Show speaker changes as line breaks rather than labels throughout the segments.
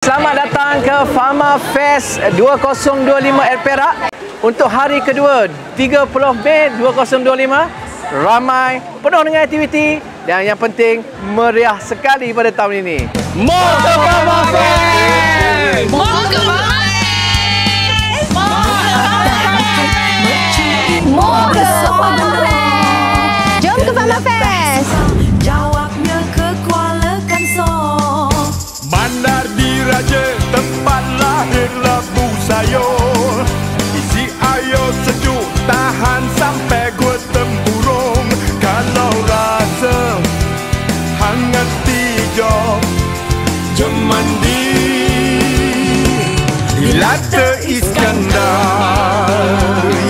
Selamat datang ke Pharma Fest 2025 at Perak. Untuk hari kedua 30 Mei 2025, ramai, penuh dengan aktiviti dan yang penting meriah sekali pada tahun ini. More ke Pharma Fest!
More ke Pharma Fest! More ke Pharma Fest! Jom ke Pharma Fest!
Jawabnya ke Kuala Kansor,
Bandar Diraja, tempat lahir labu sayur. Isi air sejuk, tahan sampai gua tempurung. Kalau rasa hangat tiga, jom mandi di Latte Iskandar.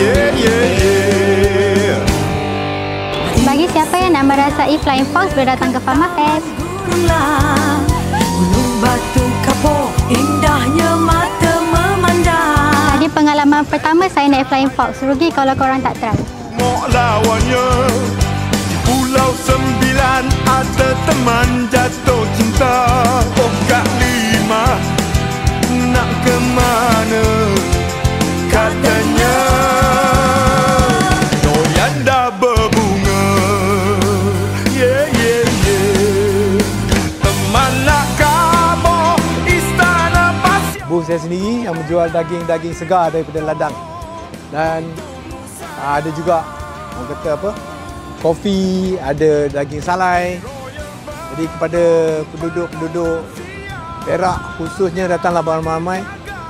Yeah, yeah, yeah.
Bagi siapa yang nak merasai Flying Fox, boleh datang ke Pharma Fest.
Gurulah Gunung Batu Kapur, indahnya mata memandang.
Tadi pengalaman pertama saya naik Flying Fox. Rugi kalau korang tak try.
Mok lawannya di Pulau Sembilan ada teman jatuh cinta. Oh Kak Lima nak ke mana? Katanya doyan dah berbunga. Yeah, yeah, yeah. Teman nak kabur istana pasir.
Booth saya sendiri yang menjual daging-daging segar daripada ladang. Dan ada juga orang kata apa? Kopi, ada daging salai. Jadi kepada penduduk-penduduk Perak khususnya datanglah beramai-ramai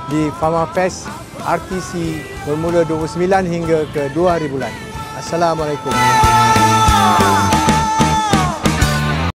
di Pharma Fest RTC bermula 29 hingga ke 2 hari bulan. Assalamualaikum.